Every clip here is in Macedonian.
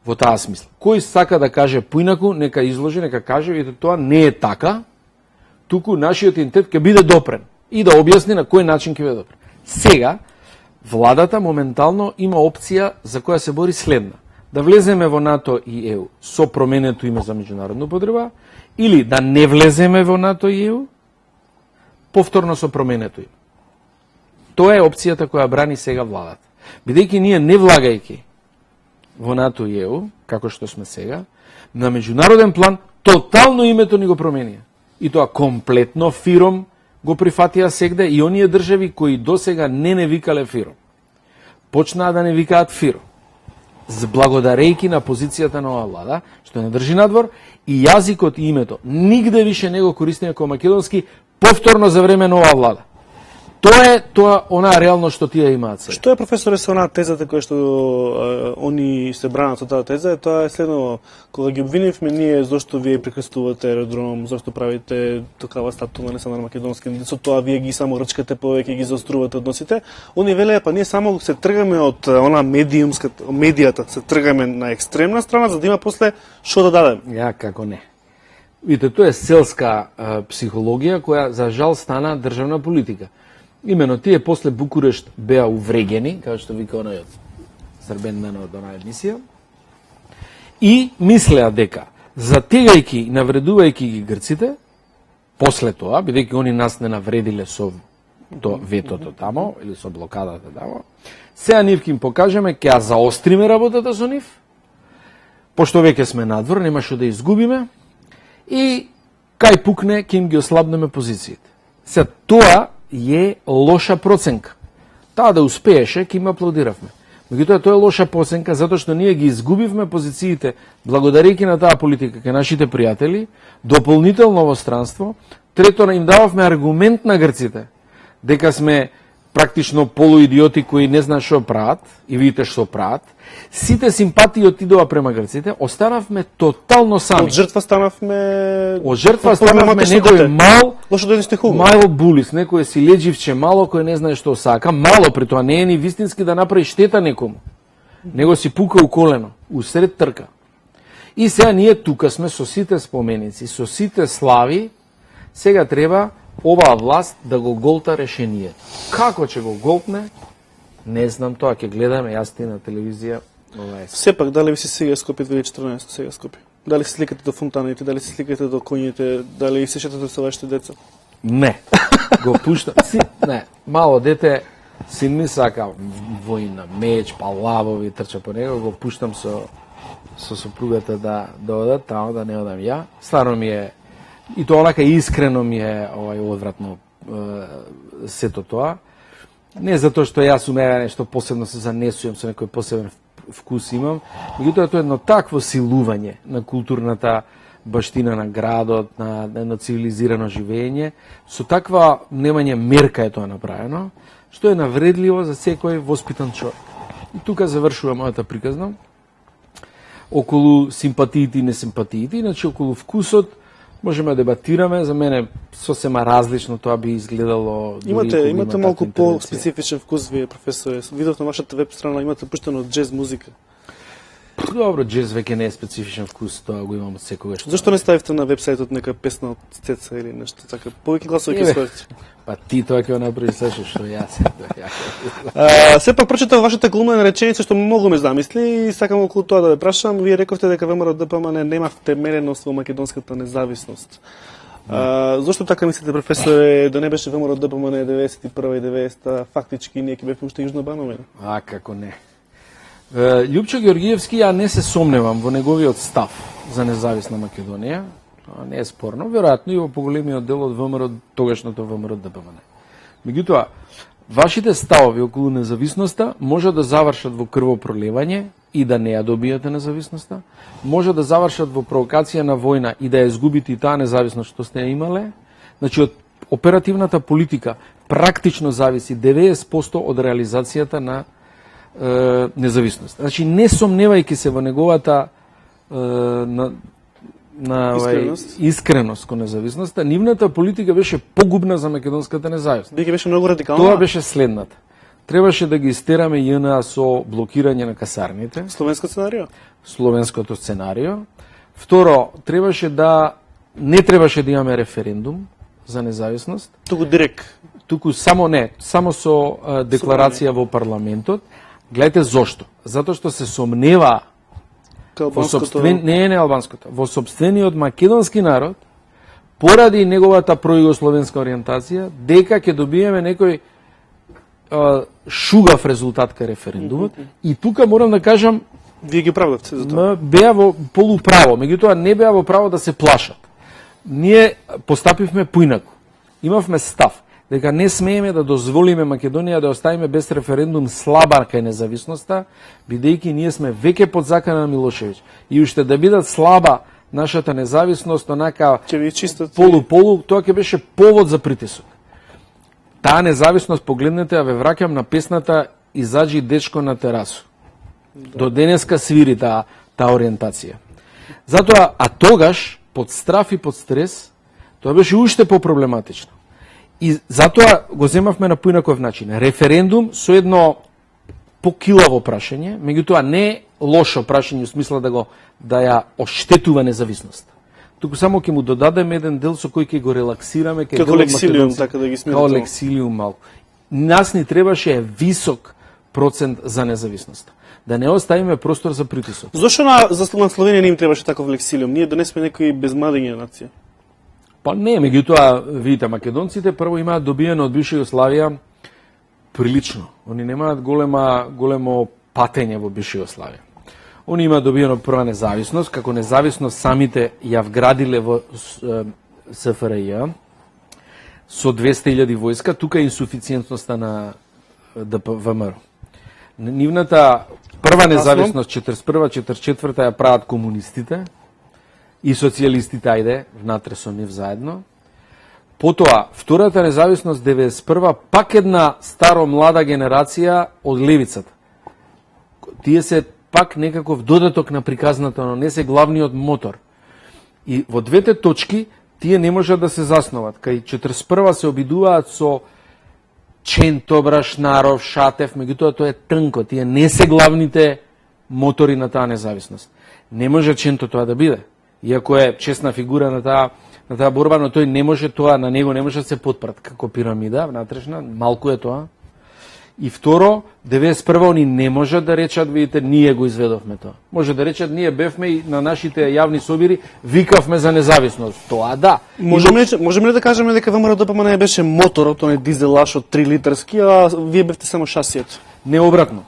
во таа смисла. Кој сака да каже поинаку, нека изложи, нека каже, видите, тоа не е така, туку нашиот идентитет ќе биде допрен и да објасни на кој начин ќе биде допрен. Сега, владата моментално има опција за која се бори следна. Да влеземе во НАТО и ЕУ со променето име за меѓународна употреба, или да не влеземе во НАТО и ЕУ, повторно со променето име. Тоа е опцијата која брани сега владата. Бидејќи ние не влагајќи во НАТО и ЕУ, како што сме сега, на меѓународен план, тотално името ни го променија. И тоа комплетно фиром го прифатија сегде и оние држави кои досега не викале фиром. Почнаа да не викаат фиром. Благодарејќи на позицијата на оваа влада, што не држи надвор, и јазикот и името нигде више не го користиме како македонски, повторно за време на оваа влада. Тоа е онаа реално што тие имаат сега. Што е, професоре, со онаа тезата која што они се бранат со таа теза? Тоа е следно, кога ги обвинивме ние зошто вие прекрстувате аеродром, зошто правите такава статуа не само на македонски, со тоа вие ги само рчкате повеќе, ги заострувате односите, они велеа, па ние само се тргаме од она медијата, се тргаме на екстремна страна, за да има после што да дадем. Ја, како не. Видите, тоа е селска психологија која за жал стана државна политика. Имено тие после Букурешт беа уврегени, како што вика онајот Србен мене од онаа емисија, и мислеа дека затегајќи и навредувајќи ги грците, после тоа, бидејќи они нас не навредиле со ветото тамо, или со блокадата тамо, сега нив ќе им покажеме, ќе ја заостриме работата со нив, пошто веќе сме надвор, нема што да изгубиме, и кај пукне, ќе им ги ослабнеме позициите. Сега тоа е лоша проценка. Таа да успееше, ќе им аплодиравме. Меѓутоа, тоа е лоша проценка, затоа што ние ги изгубивме позициите, благодарејќи на таа политика кај нашите пријатели, дополнително во странство, трето им дававме аргумент на грците, дека сме практично полуидиоти кои не знаат што прават, и видите што прават, сите симпатии отидоа према грците, останавме тотално сами. Од жртва станавме некој мал булис, некој си леđивче мало кој не знае што сака, мало при тоа не е ни вистински да направи штета некому. Него си пука у колено, усред трка. И сега ние тука сме со сите споменици, со сите слави, сега треба оваа власт да го голта решение. Како ќе го голтне? Не знам, тоа ќе гледаме јас ти на телевизија. Сепак, дали ви се сега Скопје 2014, сега Скопје? Дали се сликате до фонтаните, дали се сликате до коњите, дали се шетате со вашите деца? Не. Го пуштам. Не. Мало дете, син ми сака војна, меч, палавови, трча по него, го пуштам со сопругата да одат, тамо да не одам ја. Стварно ми е, и тоа онака искрено ми е одвратно сето тоа. Не затоа што јас умеја нешто посебно се занесувам, со некој посебен вкус имам, меѓутоа тоа е едно такво силување на културната баштина на градот, на едно цивилизирано живење, со таква немање мерка е тоа направено, што е навредливо за секој воспитан човек. И тука завршува мојата приказна околу симпатиите и несимпатиите, иначе околу вкусот можеме да дебатираме, за мене сосема различно тоа би изгледало. Имате малку по-специфичен вкус вие, професоре. Видов на вашата веб страна имате пуштено джез музика. Добро, джез веќе не е специфичен вкус, тоа го имам од секогаш. Зошто не ставите на вебсајтот нека песна од Цеца или нешто така? Повеќе гласови ќе ставите. Па ти тоа ќе го направиш што јас. Сепак прочитав вашата глумна реченица што многу ме замисли и сакам околу тоа да ве прашам. Вие рековте дека ВМРО ДПМН нема втемереност во македонската независност. Зошто така мислите, професоре, да не беше ВМРО ДПМН 91 и 90 фактички ние ќе бевме уште Јужна Бановина? Како не. Љупчо Ѓоргиевски, ја не се сомневам во неговиот став за независна Македонија. Тоа не е спорно, веројатно и во поголемиот дел од ВМРО, тогашното ВМРО ДПМН. Меѓутоа, вашите ставови околу независноста може да завршат во крвопроливање и да не ја добиете независноста, може да завршат во провокација на војна и да ја изгубите и таа независност што сте ја имале. Значи, од оперативната политика практично зависи 90% од реализацијата на независност. Значи, не сомневајќи се во неговата искреност кон независноста, нивната политика беше погубна за македонската независност. Беше многу радикална. Тоа беше следната. требаше да ги истераме JNA со блокирање на касарните, Словенско сценарио? словенското сценарио. Второ, не требаше да имаме референдум за независност, туку само со декларација во парламентот. Гледате зошто? Затоа што се сомнева во сопствениот македонски народ, поради неговата пројугословенска ориентација, дека ќе добиеме некој шугав резултат кај референдумот. И тука морам да кажам, вие ги правдавте за тоа. Беа во полуправо, меѓутоа не беа во право да се плашат. Ние постапивме поинаку. Имавме став дека не смееме да дозволиме Македонија да оставиме без референдум слаба кај независноста, бидејќи ние сме веќе под закана на Милошевиќ. И уште да бидат слаба нашата независност, онака полу, тоа ќе беше повод за притисок. Таа независност, погледнете, а ве враќам на песната "Изаđи дечко на терасу". До денеска свири таа ориентација. Затоа, а тогаш, под страф и под стрес, тоа беше уште попроблематично. И затоа го земавме на поинаков начин. Референдум со едно покилаво прашање, меѓутоа не лошо прашање, во смисла да ја оштетува независноста. Туку само ќе му додадеме еден дел со кој ќе го релаксираме, како лексилиум, така да ги сметаме. Како лексилиум малку. Нас ни требаше висок процент за независноста. Да не оставиме простор за притисок. Зошто на Словенија не им требаше таков лексилиум? Ние донесме некои безмадења нација. Па не, меѓутоа, видите, македонците прво имаат добиено од бивша Југославија прилично. Они немаат големо патење во бивша Југославија. Они имаат добиено прва независност, како независност самите ја вградиле во СФРЈ со 200.000 војска, тука е инсуфициентноста на ДПВМР. Нивната прва независност 41-44 ја прават комунистите и социјалистите, ајде, внатре со нив заедно. Потоа, втората независност 91 пак една старо-млада генерација од левицата. Тие се пак некаков додаток на приказната, но не се главниот мотор. И во двете точки тие не можат да се засноват. Кај 41 се обидуваат со Ченто, Брашнаров, Шатев, меѓутоа тоа е тнко, тие не се главните мотори на таа независност. Не може Ченто тоа да биде. Иако е честна фигура на таа борба, но тој не може тоа, на него не може да се подпрат како пирамида внатрешна, малку е тоа. И второ, 91 они не можат да речат, видите, ние го изведовме тоа. Може да речат, ние бевме и на нашите јавни собири, викавме за независност. Тоа да. Можеме ли да кажеме дека ВМРО ДПМН беше моторот, оној дизелаш од 3 литарски, а вие бевте само шасијето? Не обратно.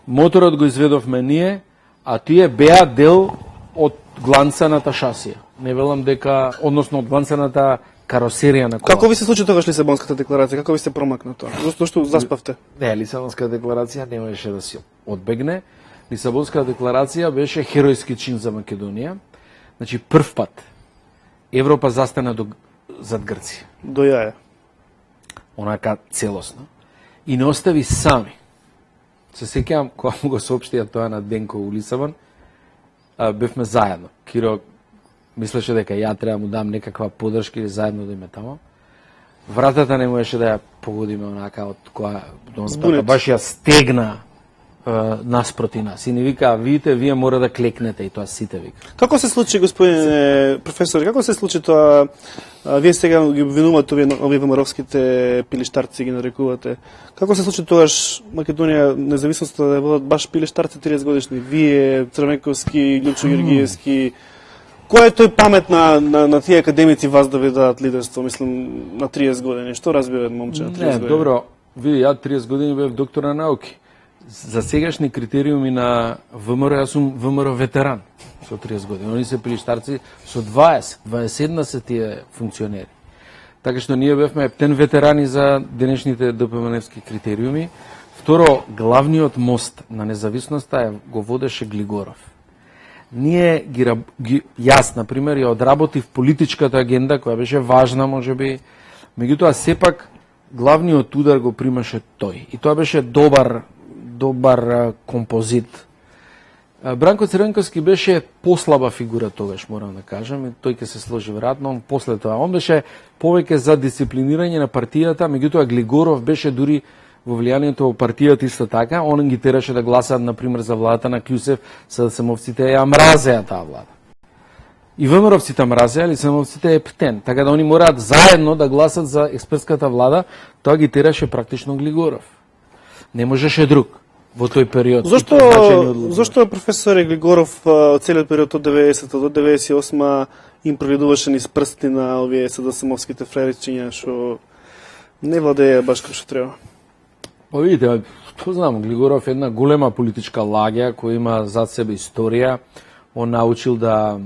Моторот го изведовме ние, а тие беа дел од гланцаната шасија. Не велам дека, односно од гланцаната каросерија на кола. Како ви се случи тогаш Лисабонската декларација? Како ви се промакна тоа? Зошто заспавте? Не, Лисабонската декларација не можеше да се одбегне. Лисабонската декларација беше херојски чин за Македонија. Значи, прв пат Европа застана зад Грција. До јаја. Онака целосно. И не остави сами. Се сеќавам кога му го соопштија тоа на Денко у Лисабон, бевме заедно. Киро мислеше дека ја треба му дам некаква подршка или заедно да име тамо. Вратата не можеше да ја погодиме онака од која баш ја стегна наспроти нас. И ни вика, видите, вие мора да клекнете, и тоа сите вика. Како се случи, господине професор, како се случи тоа, вие сега ги обвинувате овие ВМРО-вските пилиштарци ги нарекувате. Како се случи тогаш Македонија независноста да водат баш пилиштарци 30 годишни? Вие, Црвенковски, Љупчо Георгиевски, кој е тој памет на тие академици вас да ви дадат лидерство, мислам, на 30 години? Што разбира момче на 30 години? Не, добро, види, ја 30 години бев доктор на науки. За сегашни критериуми на ВМРО, јас сум ВМРО ветеран со 30 години. Они се пилиштарци со 20, 21 се тие функционери. Така што ние бевме ептен ветерани за денешните ДПМН-евски критериуми. Второ, главниот мост на независноста го водеше Глигоров. Ние јас, например, ја одработив политичката агенда, која беше важна, можеби, меѓутоа сепак главниот удар го примаше тој. И тоа беше добар композит. Бранко Црвенковски беше послаба фигура тогаш, морам да кажам, и тој ќе се сложи веројатно, он после тоа. Он беше повеќе за дисциплинирање на партијата, меѓутоа Глигоров беше дури во влијанието во партијата исто така, он ги тераше да гласаат, например, за владата на Клюсев, за СМовците ја мразеа таа влада. И ВМРО-вците мразеа, али СМовците е птен. Така да они мораат заедно да гласат за експертската влада, тоа ги тераше практично Глигоров. Не можеше друг во тој период. Зошто професор Глигоров целиот период од 90 до 98 им проведуваше низ прсти на овие СДСМовските фреричиња што не владеја баш како што треба? Па видите, тоа знам, Глигоров е една голема политичка лагја која има зад себе историја. Он научил да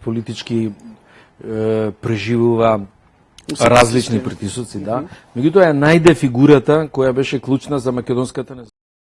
политички преживува различни притисоци, да. Меѓутоа е најде фигурата која беше клучна за македонската